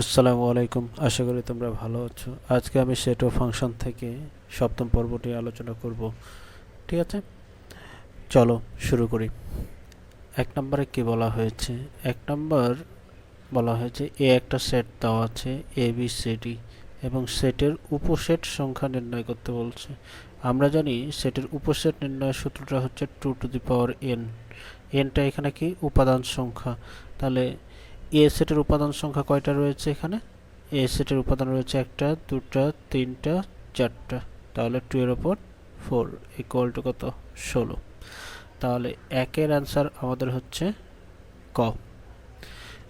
আসসালামু আলাইকুম, আশা করি তোমরা ভালো আছো। আজকে আমি সেট ও ফাংশন থেকে সপ্তম পর্বটি আলোচনা করব। ঠিক আছে, চলো শুরু করি। এক নম্বরে কি বলা হয়েছে? এক নম্বর বলা হয়েছে এ একটা সেট দেওয়া আছে এ বি সি ডি এবং সেটের উপসেট সংখ্যা নির্ণয় করতে বলছে। আমরা জানি সেটের উপসেট নির্ণয়ের সূত্রটা হচ্ছে 2n। এনটা এখানে কি উপাদান সংখ্যা। তাহলে এ সেটের উপাদান সংখ্যা কয়টা রয়েছে? এখানে এ সেটের উপাদান রয়েছে একটা, দুটা, তিনটা, চারটা। তাহলে 2 এর উপর 4 ইকুয়াল টু কত? 16। তাহলে একের অ্যান্সার আমাদের হচ্ছে ক।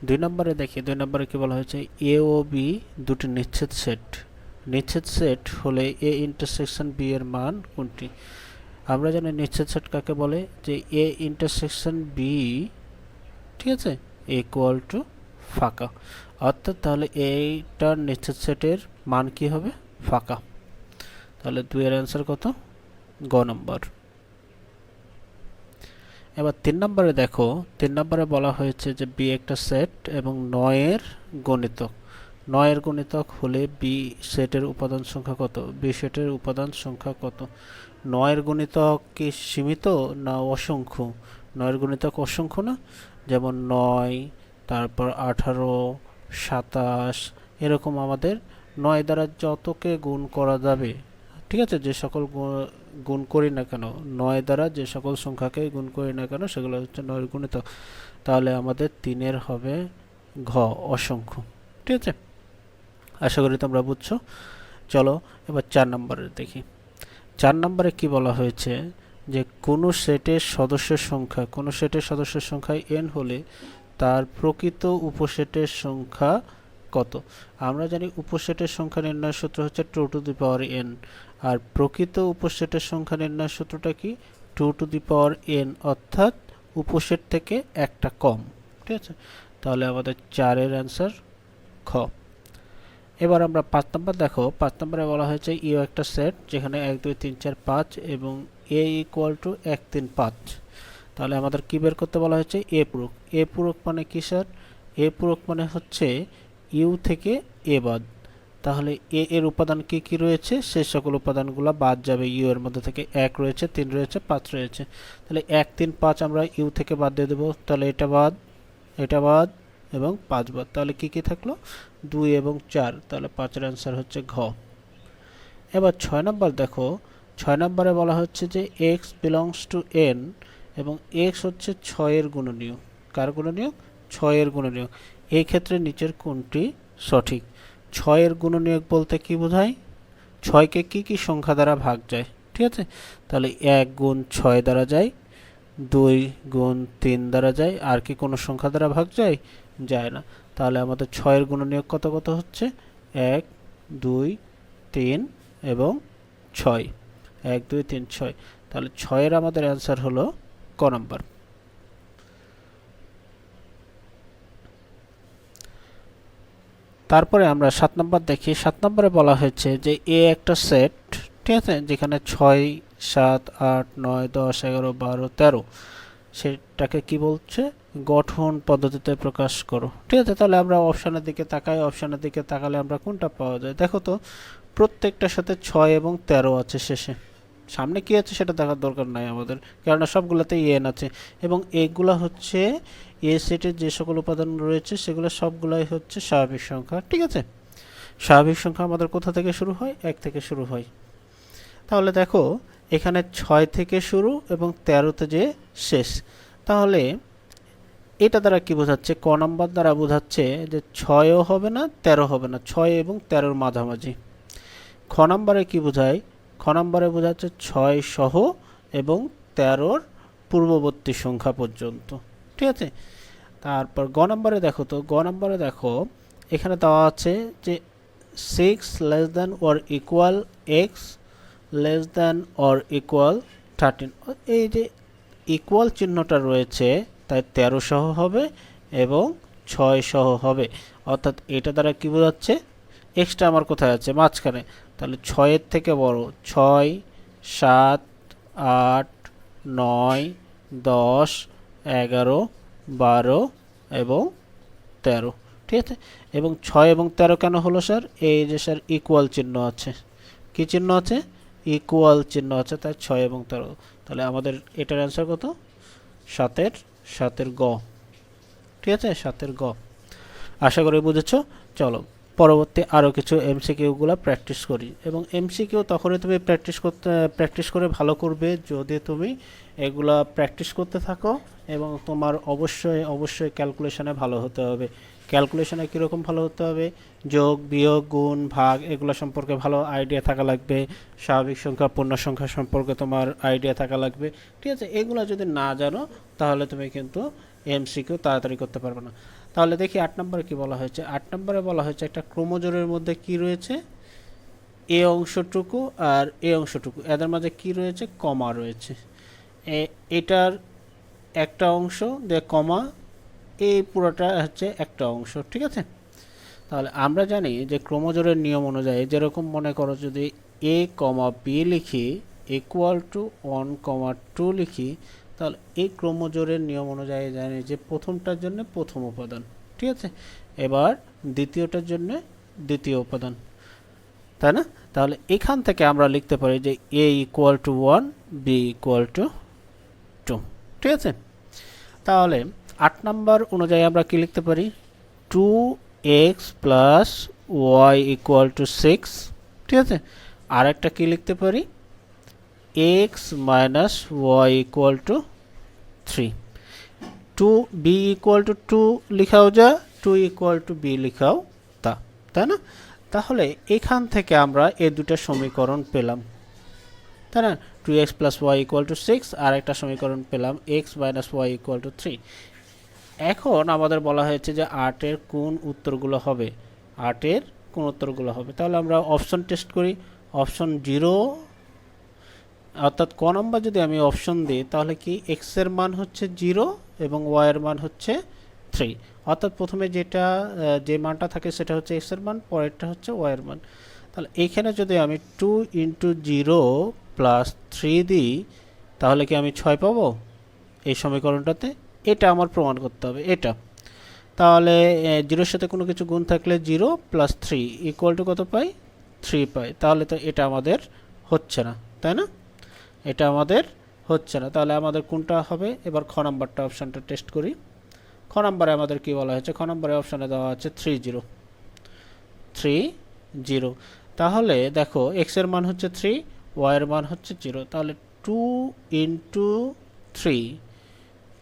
দুই নম্বরে দেখি, দুই নম্বরে কি বলা হয়েছে? এ ও বি দুটি নিচ্ছেদ সেট। নিচ্ছেদ সেট হলে এ ইন্টারসেকশন বি এর মান কোনটি? আমরা জানি নিচ্ছেদ সেট কাকে বলে, যে এ ইন্টারসেকশন বি, ঠিক আছে, ইকুয়াল টু ফাঁকা। অর্থাৎ তাহলে এইটার নিচ্ছেদ সেটের মান কি হবে? ফাঁকা। তাহলে 2 এর অ্যান্সার কত? গ নম্বর। এবার 3 নম্বরে দেখো, 3 নম্বরে বলা হয়েছে যে বি একটা সেট এবং 9 এর গণিতক। 9 এর গণিতক হলে বি সেটের উপাদান সংখ্যা কত? বি সেটের উপাদান সংখ্যা কত? 9 এর গণিতক কি সীমিত না অসংখ্য? 9 এর গণিতক অসংখ্য না? যেমন 9, তারপর 18, 27, এরকম আমাদের 9 দ্বারা যতকে গুণ করা যাবে, ঠিক আছে, যে সকল গুণ করি না কেন, 9 দ্বারা যে সকল সংখ্যাকে গুণ করি না কেন সেগুলো হচ্ছে 9 এর গুণিতক। তাহলে আমাদের 3 হবে ঘ, অসংখ্য। ঠিক আছে, আশা করি তোমরা বুঝছো। চলো এবার 4 নম্বরে দেখি। 4 নম্বরে কি বলা হয়েছে? যে কোনো সেটের সদস্যের সংখ্যা, কোনো সেটের সদস্যের সংখ্যা n হলে তার প্রকৃত উপসেটের সংখ্যা কত? আমরা জানি উপসেটের সংখ্যা নির্ণয়ের সূত্র হচ্ছে 2n, আর প্রকৃত উপসেটের সংখ্যা নির্ণয়ের সূত্রটা কি? 2n, অর্থাৎ উপসেট থেকে একটা কম। ঠিক আছে, তাহলে আমাদের 4 এর অ্যান্সার খ। এবার আমরা 5 নম্বর দেখো। 5 নম্বরে বলা হয়েছে ইউ একটা সেট যেখানে 1 2 3 4 5 এবং এ ইকুয়াল টু 1 3 5। তাহলে আমাদের কি বের করতে বলা হয়েছে? এ পূরক। এ পূরক মানে কি স্যার? এ পূরক মানে হচ্ছে ইউ থেকে এ বাদ। তাহলে এ এর উপাদান কি কি রয়েছে? সে সকল উপাদানগুলো বাদ যাবে। ইউ এর মধ্যে থেকে 1 রয়েছে, 3 রয়েছে, 5 রয়েছে। তাহলে 1 3 5 আমরা ইউ থেকে বাদ দিয়ে দেবো। তাহলে এটা বাদ, এটা বাদ এবং 5 বাদ। তাহলে কি কি থাকলো? 2 এবং 4। তাহলে 5 এর অ্যান্সার হচ্ছে ঘ। এবার 6 নম্বর দেখো। 6 নম্বরে বলা হচ্ছে যে x বিলংস টু n এবং x হচ্ছে 6 এর গুণনীয়ক। কার গুণনীয়ক? 6 এর গুণনীয়ক। এই ক্ষেত্রে নিচের কোনটি সঠিক? 6 এর গুণনীয়ক বলতে কি বোঝায়? 6 কে কি কি সংখ্যা দ্বারা ভাগ যায়? ঠিক আছে, তাহলে 1 গুণ 6 দ্বারা যায়, 2 গুণ 3 দ্বারা যায়, আর কি কোনো সংখ্যা দ্বারা ভাগ যায়? যায় না। তাহলে আমাদের 6 এর গুণনীয়ক কত কত হচ্ছে? 1 2 3 এবং 6। 1 2 3 6। তাহলে 6 এর আমাদের অ্যান্সার হলো ক নাম্বার। তারপরে আমরা 7 নম্বর দেখি। 7 নম্বরে বলা হয়েছে যে এ একটা সেট, ঠিক আছে, যেখানে 6 7 8 9 10 11 12 13, সেটাকে কি বলছে? গঠন পদ্ধতিতে প্রকাশ করো। ঠিক আছে, তাহলে আমরা অপশনের দিকে তাকাই। অপশনের দিকে তাকালে আমরা কোনটা পাওয়া যায়? দেখো তো, প্রত্যেকটার সাথে 6 এবং 13 আছে শেষে। সামনে কি আছে সেটা দেখার দরকার নাই আমাদের, কেননা সবগুলোতেই এন আছে এবং এগুলা হচ্ছে এ সেটের যে সকল উপাদান রয়েছে সেগুলো সবগুলাই হচ্ছে স্বাভাবিক সংখ্যা। ঠিক আছে, স্বাভাবিক সংখ্যা আমাদের কোথা থেকে শুরু হয়? 1 থেকে শুরু হয়। তাহলে দেখো, এখানে 6 থেকে শুরু এবং 13তে যে শেষ। তাহলে এটা দ্বারা কি বোঝাচ্ছে? ক নাম্বার দ্বারা বোঝাচ্ছে যে 6ও হবে না 13 হবে না, 6 এবং 13-র মাঝামাঝি। খ নাম্বারে কি বোঝায়? খ নাম্বারে বোঝাচ্ছে 6 সহ এবং 13-র পূর্ববর্তী সংখ্যা পর্যন্ত। ঠিক আছে, তারপর গ নাম্বারে দেখো তো। গ নাম্বারে দেখো, এখানে দেওয়া আছে যে 6 less than or equal x less than or equal 13। এই যে ইকুয়াল চিহ্নটা রয়েছে, তাই 13 সহ হবে এবং 6 সহ হবে। অর্থাৎ এটা দ্বারা কি বোঝাচ্ছে? এক্সটা আমার কোথায় আছে? মাঝখানে। তাহলে 6-এর থেকে বড় 6 7 8 9 10 11 12 এবং 13। ঠিক আছে। এবং 6 এবং 13 কেন হলো স্যার? এই যে স্যার ইকুয়াল চিহ্ন আছে। কি চিহ্ন আছে? ইকুয়াল চিহ্ন আছে, তাই 6 এবং 13। তাহলে আমাদের এটার অ্যান্সার কত? 7 গ। ঠিক আছে, 7 গ। আশা করি বুঝেছো। চলো পরবর্তী আরও কিছু এমসিকিউগুলো প্র্যাকটিস করি। এবং এমসিকিউ তখনই তুমি প্র্যাকটিস করে ভালো করবে যদি তুমি এগুলা প্র্যাকটিস করতে থাকো, এবং তোমার অবশ্যই ক্যালকুলেশনে ভালো হতে হবে। ক্যালকুলেশনে কীরকম ভালো হতে হবে? যোগ, বিয়োগ, গুণ, ভাগ এগুলো সম্পর্কে ভালো আইডিয়া থাকা লাগবে। স্বাভাবিক সংখ্যা, পূর্ণ সংখ্যা সম্পর্কে তোমার আইডিয়া থাকা লাগবে। ঠিক আছে, এগুলো যদি না জানো তাহলে তুমি কিন্তু এমসিকিউ তাড়াতাড়ি করতে পারবে না। তাহলে দেখি 8 নম্বরে কি বলা হয়েছে। 8 নম্বরে বলা হয়েছে একটা ক্রোমোজোমের মধ্যে কি রয়েছে? এ অংশটুকু আর এ অংশটুকু, এদের মাঝে কি রয়েছে? কমা রয়েছে। এটার একটা অংশ দিয়ে কমা, এই পুরোটা হচ্ছে একটা অংশ। ঠিক আছে, তাহলে আমরা জানি যে ক্রোমোজোমের নিয়ম অনুযায়ী, যেরকম মনে করো যদি এ কমা বি লিখি ইকুয়াল টু 1,2 লিখি, তাহলে এই ক্রোমোজোমের নিয়ম অনুযায়ী জানি যে প্রথমটার জন্য প্রথম উপাদান। ঠিক আছে, এবার দ্বিতীয়টার জন্য দ্বিতীয় উপাদান, তাই না? তাহলে এখান থেকে আমরা লিখতে পারি যে A equal to 1, B equal to 2। ঠিক আছে, তাহলে 8 নাম্বার অনুযায়ী আমরা কি লিখতে পারি? 2x plus Y equal to 6। ঠিক আছে, আর একটা কি লিখতে পারি? x minus Y equal to 3। 2b equal to 2 লিখাও যা, 2 ইকুয়াল টু b লিখাও তা, তাই না? তাহলে এখান থেকে আমরা এই দুটো সমীকরণ পেলাম, তাই না? 2x plus Y equal to 6, আর একটা সমীকরণ পেলাম x minus Y equal to 3। এখন আমাদের বলা হয়েছে যে 8 এর কোন উত্তরগুলো হবে, 8 এর কোন উত্তরগুলো হবে। তাহলে আমরা অপশন টেস্ট করি। অপশন 0, অর্থাৎ ক নম্বর যদি আমি অপশন দিই তাহলে কি x এর মান হচ্ছে 0 এবং y এর মান হচ্ছে 3। অর্থাৎ প্রথমে যে মানটা থাকে সেটা হচ্ছে x এর মান, পরেরটা হচ্ছে y এর মান। তাহলে এইখানে যদি আমি 2 ইন্টু 0 প্লাস 3 দিই তাহলে কি আমি 6 পাবো এই সমীকরণটাতে? এটা আমার প্রমাণ করতে হবে এটা। তাহলে 0 এর সাথে কোনো কিছু গুণ থাকলে 0 প্লাস 3 ইকুয়াল টু কত পাই? 3 পাই। তাহলে তো এটা আমাদের হচ্ছে না, তাই না? এটা আমাদের হচ্ছে না। তাহলে আমাদের কোনটা হবে? এবার খ নাম্বারটা অপশানটা টেস্ট করি। খ নাম্বারে আমাদের কি বলা হয়েছে? খ নাম্বারে অপশানে দেওয়া আছে 30। তাহলে দেখো x এর মান হচ্ছে 3, y এর মান হচ্ছে 0। তাহলে 2 ইন্টু 3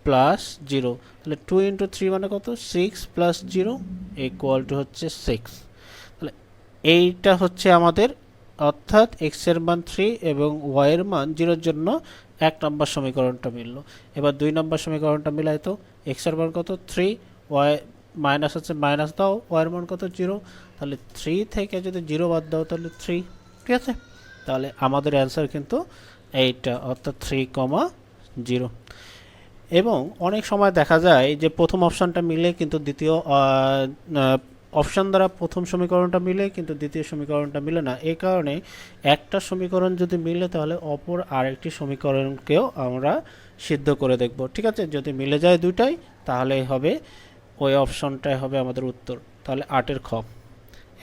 প্লাস 0, তাহলে 2 ইন্টু 3 মানে কত? 6 প্লাস 0 ইকুয়াল টু হচ্ছে 6। তাহলে এইটা হচ্ছে আমাদের, অর্থাৎ x এর মান 3 এবং y এর মান 0 এর জন্য 1 নম্বর সমীকরণটা মিলল। এবার 2 নম্বর সমীকরণটা মিলাই তো। x এর মান কত? 3, y মাইনাস আছে, মাইনাস দাও, y এর মান কত? 0। তাহলে 3 থেকে যদি 0 বাদ দাও তাহলে 3। ঠিক আছে, তাহলে আমাদের অ্যান্সার কিন্তু এইটা, অর্থাৎ 3,0। এবং অনেক সময় দেখা যায় যে প্রথম অপশানটা মিলে কিন্তু দ্বিতীয় অপশান দ্বারা প্রথম সমীকরণটা মিলে কিন্তু দ্বিতীয় সমীকরণটা মিলে না। এই কারণে একটা সমীকরণ যদি মিলে তাহলে অপর আরেকটি সমীকরণকেও আমরা সিদ্ধ করে দেখব। ঠিক আছে, যদি মিলে যায় দুইটাই তাহলে হবে ওই অপশনটাই হবে আমাদের উত্তর। তাহলে 8 খ।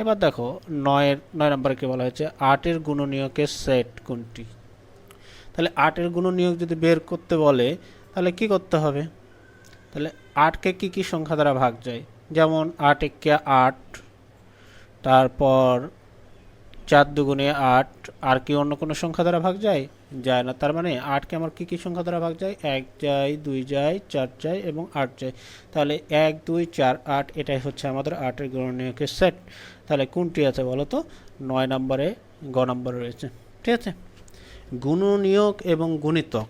এবার দেখো 9 নম্বরে কি বলা হয়েছে? 8 গুণনীয়কের সেট কোনটি? তাহলে 8 গুণনীয়ক যদি বের করতে বলে তাহলে কি করতে হবে? তাহলে 8কে কি সংখ্যা দ্বারা ভাগ যায়? যেমন 8 একে 8, তারপর 4 দুগুণে 8, আর কি অন্য কোনো সংখ্যা দ্বারা ভাগ যায়? যায় না। তার মানে 8কে আমার কি সংখ্যা দ্বারা ভাগ যায়? 1 যায়, 2 যায়, 4 যায় এবং 8 যায়। তাহলে 1, 2, 4, 8 এটাই হচ্ছে আমাদের 8 গুণনীয়কের সেট। তাহলে কোনটি আছে বলো তো? 9 নম্বরে গ নম্বরে রয়েছে। ঠিক আছে, গুণনীয়ক এবং গুণিতক।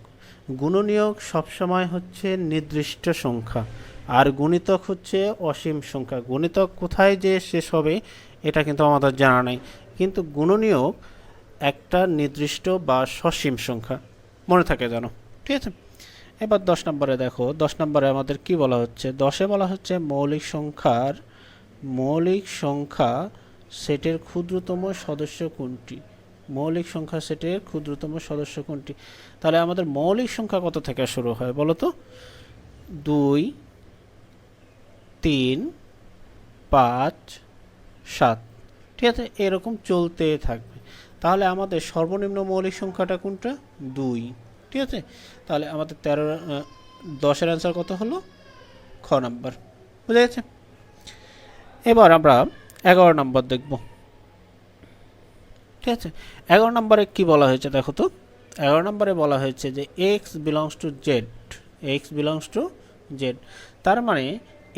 গুণনীয়ক সবসময় হচ্ছে নির্দিষ্ট সংখ্যা, আর গুণিতক হচ্ছে অসীম সংখ্যা। গুণিতক কোথায় যে শেষ হবে এটা কিন্তু আমাদের জানা নাই, কিন্তু গুণনীয়ক একটা নির্দিষ্ট বা সসীম সংখ্যা, মনে থাকে জানো। ঠিক আছে, এবার 10 নম্বরে দেখো। 10 নম্বরে আমাদের কি বলা হচ্ছে? 10-এ বলা হচ্ছে মৌলিক সংখ্যা সেটের ক্ষুদ্রতম সদস্য কোনটি? মৌলিক সংখ্যা সেটের ক্ষুদ্রতম সদস্য কোনটি? তাহলে আমাদের মৌলিক সংখ্যা কত থেকে শুরু হয় বলো তো? 2, 3, 5 7, ঠিক আছে, এরকম চলতে থাকবে। তাহলে আমাদের সর্বনিম্ন মৌলিক সংখ্যাটা কোনটা? 2, ঠিক আছে। তাহলে আমাদের 10-এর অ্যান্সার কত হলো? খ নাম্বার। বুঝা গেছে? এবার আমরা 11 নাম্বার দেখব, ঠিক আছে। 11 নম্বরে কি বলা হয়েছে দেখো তো। 11 নম্বরে বলা হয়েছে যে x belongs to Z, x belongs to Z, তার মানে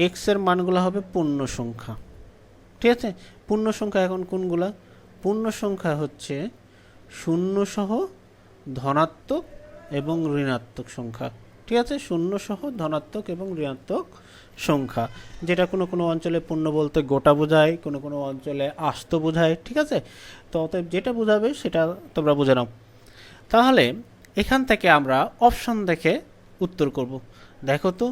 এক্স এর মানগুলো হবে পূর্ণ সংখ্যা, ঠিক আছে। পূর্ণ সংখ্যা এখন কোনগুলা? পূর্ণ সংখ্যা হচ্ছে শূন্য সহ ধনাত্মক এবং ঋণাত্মক সংখ্যা, ঠিক আছে। শূন্য সহ ধনাত্মক এবং ঋণাত্মক সংখ্যা, যেটা কোনো কোনো অঞ্চলে পূর্ণ বলতে গোটা বোঝায়, কোনো কোনো অঞ্চলে আস্ত বোঝায়, ঠিক আছে। তো অতএব যেটা বোঝাবে সেটা তোমরা বুঝে নাও। তাহলে এখান থেকে আমরা অপশন দেখে উত্তর করব। দেখো তো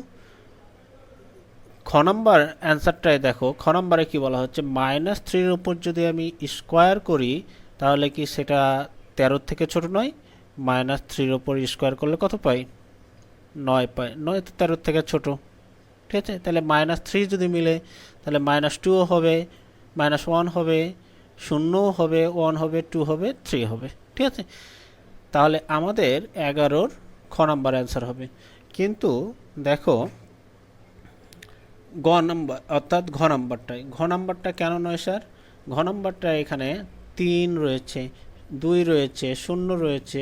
খ নাম্বার অ্যান্সারটাই দেখো। খ নাম্বারে কি বলা হচ্ছে? -3-এর উপর যদি আমি স্কোয়ার করি তাহলে কি সেটা 13 থেকে ছোট নয়? -3-এর উপর স্কোয়ার করলে কত পাই? 9 পাই। 9 তো 13 থেকে ছোট, ঠিক আছে। তাহলে -3 যদি মিলে তাহলে -2ও হবে, -1 হবে, 0ও হবে, 1 হবে, 2 হবে, 3 হবে, ঠিক আছে। তাহলে আমাদের 11-র খ নাম্বার অ্যান্সার হবে। কিন্তু দেখো গ নাম্বার অর্থাৎ ঘ নাম্বারটা কেন নয় স্যার? ঘ নাম্বারটা এখানে 3 রয়েছে, 2 রয়েছে, 0 রয়েছে,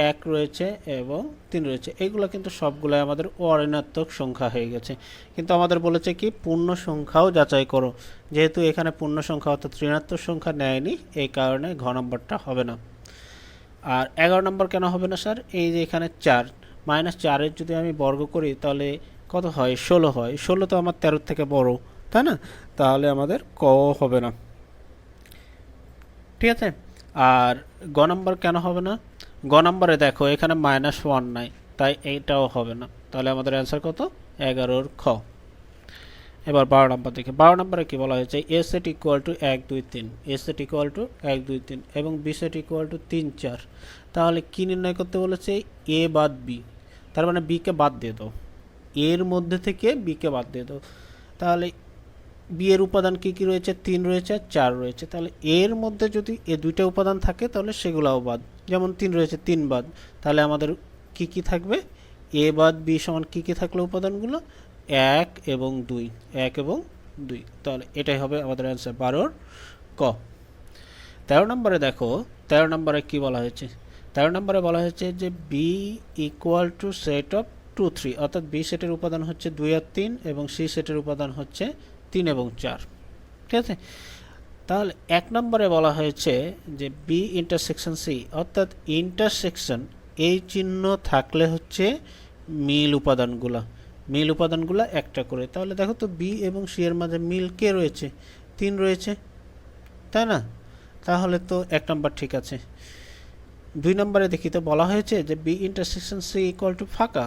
1 রয়েছে এবং 3 রয়েছে। এগুলো কিন্তু সবগুলো আমাদের অঋণাত্মক সংখ্যা হয়ে গেছে। কিন্তু আমাদের বলেছে কি পূর্ণ সংখ্যাও যাচাই করো। যেহেতু এখানে পূর্ণ সংখ্যা অর্থাৎ ঋণাত্মক সংখ্যা নেয়নি, এই কারণে ঘ নাম্বারটা হবে না। আর 11 নম্বর কেন হবে না স্যার? এই যে এখানে 4, -4-এর যদি আমি বর্গ করি তাহলে কত হয়? 16 হয়। 16 তো আমার 13 থেকে বড়, তাই না? তাহলে আমাদের ক হবে না, ঠিক আছে। আর গ নাম্বার কেন হবে না? গ নাম্বারে দেখো এখানে -1 নাই, তাই এইটাও হবে না। তাহলে আমাদের অ্যান্সার কত? 11-র খ। এবার 12 নম্বর দেখি। 12 নম্বরে কি বলা হয়েছে? A set equal to 1 2 3, A set equal to 1 2 3 এবং বি সেট ইকুয়াল টু 3 4। তাহলে কি নির্ণয় করতে বলেছে? এ বাদ বি, তার মানে বি কে বাদ দিয়ে দাও, এর মধ্যে থেকে বি কে বাদ দিয়ে দাও। তাহলে বি এর উপাদান কি কি রয়েছে? 3 রয়েছে আর 4 রয়েছে। তাহলে এর মধ্যে যদি এ দুইটা উপাদান থাকে তাহলে সেগুলাও বাদ, যেমন 3 রয়েছে, 3 বাদ। তাহলে আমাদের কি কি থাকবে? এ বাদ বি সমান কি কি থাকলো উপাদানগুলো? 1 এবং 2, 1 এবং 2। তাহলে এটাই হবে আমাদের অ্যান্সার 12-র ক। 13 নম্বরে দেখো, 13 নম্বরে কি বলা হয়েছে? 13 নম্বরে বলা হয়েছে যে B equal to set of 2 3, অর্থাৎ বি সেটের উপাদান হচ্ছে 2 আর 3 এবং সি সেটের উপাদান হচ্ছে 3 এবং 4, ঠিক আছে। তাহলে 1 নম্বরে বলা হয়েছে যে বি ইন্টারসেকশন সি, অর্থাৎ ইন্টারসেকশন এই চিহ্ন থাকলে হচ্ছে মিল উপাদানগুলো একটা করে। তাহলে দেখো তো বি এবং সি এর মাঝে মিল কে রয়েছে? 3 রয়েছে, তাই না? তাহলে তো 1 নম্বর ঠিক আছে। 2 নম্বরে দেখি তো বলা হয়েছে যে B intersection C equal to ফাঁকা।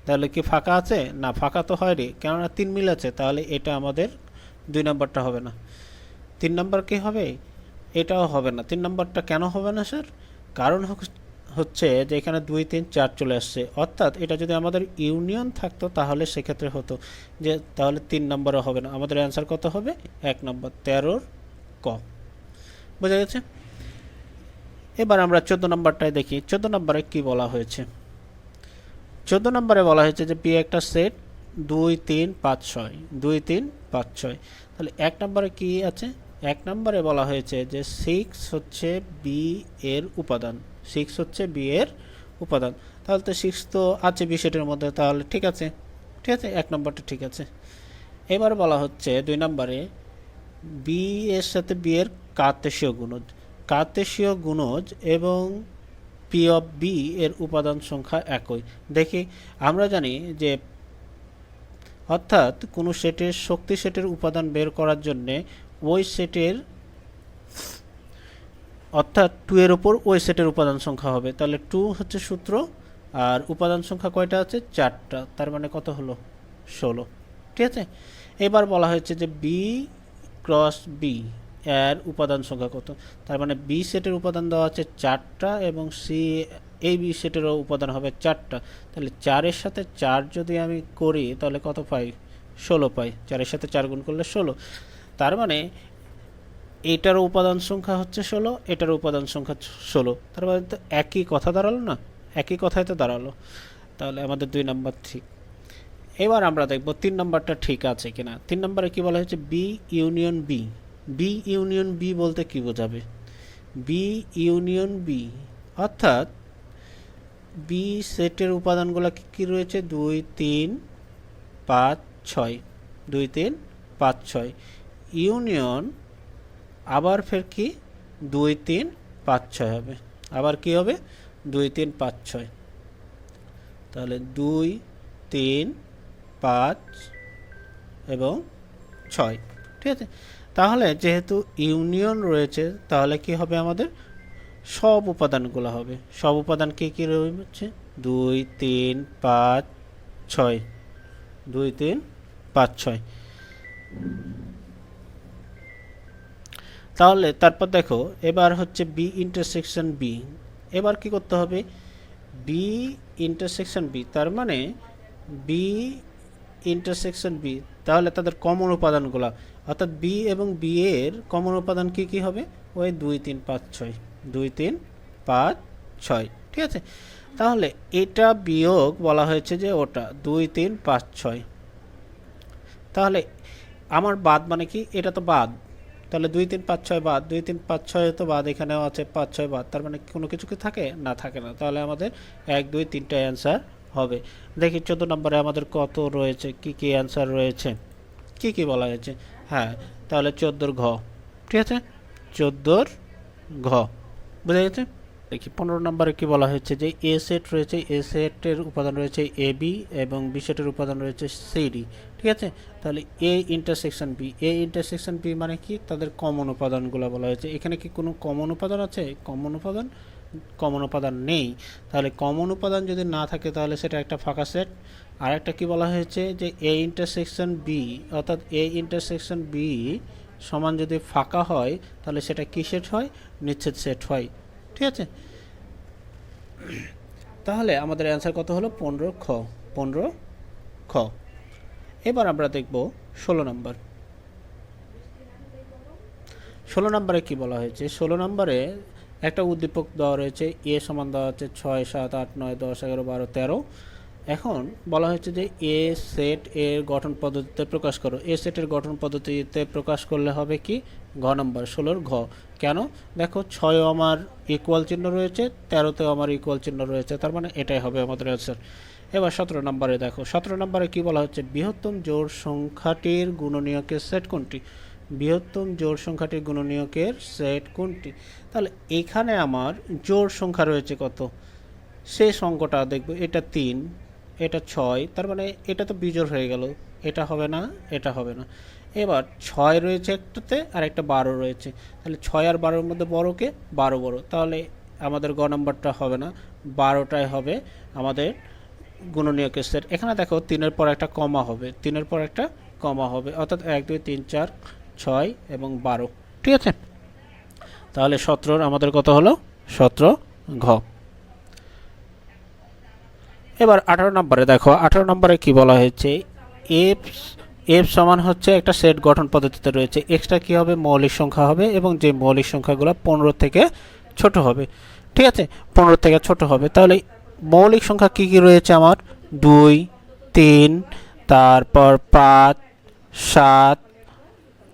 তাহলে কি ফাঁকা আছে? না, ফাঁকা তো হয়নি, কেননা 3 মিল আছে। তাহলে এটা আমাদের 2 নম্বরটা হবে না। 3 নম্বর কি হবে? এটাও হবে না। 3 নম্বরটা কেন হবে না স্যার? কারণ হচ্ছে যে এখানে 2 3 4 চলে আসছে, অর্থাৎ এটা যদি আমাদের ইউনিয়ন থাকতো তাহলে সেক্ষেত্রে হতো যে তাহলে 3 নম্বরে হবে না। আমাদের অ্যান্সার কত হবে? 1 নম্বর, 13-র ক। বোঝা গেছে? এবার আমরা 14 নম্বরটায় দেখি। 14 নম্বরে কি বলা হয়েছে? 14 নম্বরে বলা হয়েছে যে পি একটা সেট 2 3 5 6, 2 3 5 6। তাহলে 1 নম্বরে কি আছে? 1 নম্বরে বলা হয়েছে যে 6 হচ্ছে বি এর উপাদান, 6 হচ্ছে বি এর উপাদান। তাহলে তো 6 তো আছে বি সেটের মধ্যে, তাহলে ঠিক আছে, ঠিক আছে, 1 নম্বরটা ঠিক আছে। এবার বলা হচ্ছে 2 নম্বরে বি এর সাথে বি এর কার্তেশীয় গুণজ এবং পি অফ বি এর উপাদান সংখ্যা একই। দেখি, আমরা জানি যে অর্থাৎ কোনো সেটের শক্তি সেটের উপাদান বের করার জন্যে ওই সেটের অর্থাৎ 2 এর উপর ওই সেটের উপাদান সংখ্যা হবে। তাহলে 2 হচ্ছে সূত্র, আর উপাদান সংখ্যা কয়টা আছে? 4টা, তার মানে কত হলো? 16, ঠিক আছে। এবার বলা হয়েছে যে বি ক্রস বি এর উপাদান সংখ্যা কত? তার মানে বি সেটের উপাদান দেওয়া আছে 4টা এবং সি এই বি সেটেরও উপাদান হবে 4টা। তাহলে 4-এর সাথে 4 যদি আমি করি তাহলে কত পাই? 16 পাই। 4-এর সাথে 4 গুণ করলে 16। তার মানে এটার উপাদান সংখ্যা হচ্ছে 16, এটার উপাদান সংখ্যা 16, তার মানে তো একই কথা দাঁড়ালো না, একই কথাই তো দাঁড়ালো। তাহলে আমাদের 2 নাম্বার ঠিক। এবার আমরা দেখব 3 নাম্বারটা ঠিক আছে কিনা। 3 নম্বরে কি বলা হয়েছে, B union B. B union B বলতে কি বোঝাবে? বি ইউনিয়ন বি অর্থাৎ বি সেটের উপাদানগুলো কি রয়েছে, 2 3 5 6, 2 3 5 6, ইউনিয়ন আবার ফের কি 2 3 5 6 হবে, আবার কি হবে 2 3 5 6, তাহলে 2 3 5 এবং 6, ঠিক আছে। তাহলে যেহেতু ইউনিয়ন রয়েছে তাহলে কি হবে, আমাদের সব উপাদানগুলো হবে। সব উপাদান কি কি রয়েছে, 2 3 5 6, 2 3 5 6। তাহলে তারপর দেখো এবার হচ্ছে বি ইন্টারসেকশন বি। এবার কি করতে হবে, বি ইন্টারসেকশন বি, তার মানে বি ইন্টারসেকশন বি, তাহলে তাদের কমন উপাদানগুলো অর্থাৎ বি এবং বি এর কমন উপাদান কি কি হবে, ওই 2 3 5 6, 2 3 5 6, ঠিক আছে। তাহলে এটা বিয়োগ বলা হয়েছে যে ওটা 2 3 5 6, তাহলে আমার বাদ মানে কি, এটা তো বাদ, তাহলে 2 3 5 6 বাদ, 2 3 5 6 তো বাদ, এখানেও আছে 5 6 বাদ, তার মানে কোনো কিছু কি থাকে না, থাকে না। তাহলে আমাদের 1 2 3টা অ্যান্সার হবে। দেখি 14 নম্বরে আমাদের কত রয়েছে, কি কি অ্যান্সার রয়েছে, কি কি বলা হয়েছে। হ্যাঁ, তাহলে 14 ঘ, ঠিক আছে, 14 ঘ বুঝা গেছে। দেখি 15 নম্বরে কি বলা হয়েছে যে এ সেট রয়েছে, এ সেটের উপাদান রয়েছে এ বি এবং বি সেটের উপাদান রয়েছে সি ডি, ঠিক আছে। তাহলে A intersection B, A intersection B মানে কি, তাদের কমন উপাদানগুলো বলা হয়েছে। এখানে কি কোনো কমন উপাদান আছে, কমন উপাদান নেই। তাহলে কমন উপাদান যদি না থাকে তাহলে সেটা একটা ফাঁকা সেট। আর একটা কি বলা হয়েছে যে এ ইন্টারসেকশন বি, অর্থাৎ এ ইন্টারসেকশন বি সমান যদি ফাঁকা হয় তাহলে সেটা কি সেট হয়, নিশ্চিত সেট হয়, ঠিক আছে। তাহলে আমাদের অ্যান্সার কত হলো, 15 খ, 15 খ। এবার আমরা দেখব 16 নম্বর। 16 নম্বরে কি বলা হয়েছে, 16 নম্বরে একটা উদ্দীপক দেওয়া রয়েছে, এ সমান দেওয়া হচ্ছে 6 7 8 9 10 11 12 13। এখন বলা হয়েছে যে এ সেট এর গঠন পদ্ধতিতে প্রকাশ করো। এ সেটের গঠন পদ্ধতিতে প্রকাশ করলে হবে কি, ঘ নম্বর 16 ঘ। কেন, দেখো 6 আমার ইকুয়াল চিহ্ন রয়েছে, 13তেও আমার ইকুয়াল চিহ্ন রয়েছে, তার মানে এটাই হবে আমাদের অ্যান্সার। এবার 17 নম্বরে দেখো, 17 নম্বরে কি বলা হচ্ছে, বৃহত্তম জোড় সংখ্যাটির গুণনীয়কের সেট কোনটি, বৃহত্তম জোড় সংখ্যাটির গুণনীয়কের সেট কোনটি। তাহলে এখানে আমার জোড় সংখ্যা রয়েছে কত, শেষ অঙ্কটা দেখবো, এটা 3, এটা 6, তার মানে এটা তো বিজোড় হয়ে গেল, এটা হবে না, এটা হবে না। এবার 6 রয়েছে একটাতে আর একটা 12 রয়েছে, তাহলে 6 আর 12-এর মধ্যে বড়কে 12 বড়, তাহলে আমাদের গ নাম্বারটা হবে না, 12টাই হবে আমাদের গুণনীয়কের সেট। এখানে দেখো 3-এর পর একটা কমা হবে, 3-এর পর একটা কমা হবে, অর্থাৎ 1 2 3 4 6 এবং 12, ঠিক আছে। তাহলে 17 আমাদের কত হলো, 17 ঘ। এবার 18 নম্বরে দেখো, 18 নম্বরে কি বলা হয়েছে, এফ এফ সমান হচ্ছে একটা সেট গঠন পদ্ধতিতে রয়েছে, এক্সটা কি হবে, মৌলিক সংখ্যা হবে এবং যে মৌলিক সংখ্যাগুলো 15 থেকে ছোট হবে, ঠিক আছে, 15 থেকে ছোট হবে। তাহলে মৌলিক সংখ্যা কি কি রয়েছে আমার, 2 3, তারপর 5 7,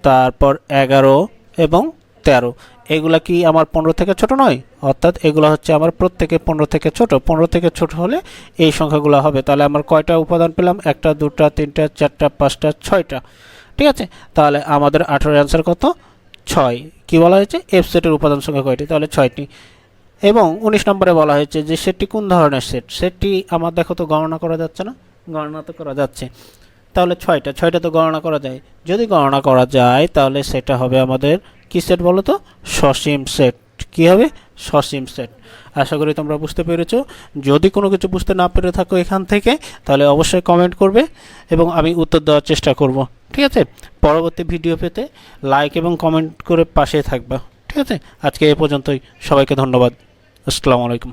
তারপর 11 এবং 13। এগুলা কি আমার 15 থেকে ছোট নয়, অর্থাৎ এগুলো হচ্ছে আমার প্রত্যেকে 15 থেকে ছোট, 15 থেকে ছোট হলে এই সংখ্যাগুলো হবে। তাহলে আমার কয়টা উপাদান পেলাম, 1টা 2টা 3টা 4টা 5টা 6টা, ঠিক আছে। তাহলে আমাদের 18 অ্যান্সার কত, 6। কি বলা হয়েছে, এফ সেটের উপাদান সংখ্যা কয়টি, তাহলে 6টি। এবং 19 নম্বরে বলা হয়েছে যে সেটটি কোন ধরনের সেট, সেটটি আমার দেখো তো গণনা করা যাচ্ছে না, গণনা তো করা যাচ্ছে, তাহলে 6টা তো গণনা করা যায়, যদি গণনা করা যায় তাহলে সেটা হবে আমাদের কি সেট বলো তো, সসীম সেট। কি হবে, সসীম সেট। আশা করি তোমরা বুঝতে পেরেছো। যদি কোনো কিছু বুঝতে না পেরে থাকো এখান থেকে তাহলে অবশ্যই কমেন্ট করবে এবং আমি উত্তর দেওয়ার চেষ্টা করব, ঠিক আছে। পরবর্তী ভিডিও পেতে লাইক এবং কমেন্ট করে পাশে থাকবা, ঠিক আছে। আজকে এ পর্যন্তই, সবাইকে ধন্যবাদ, আসসালামু আলাইকুম।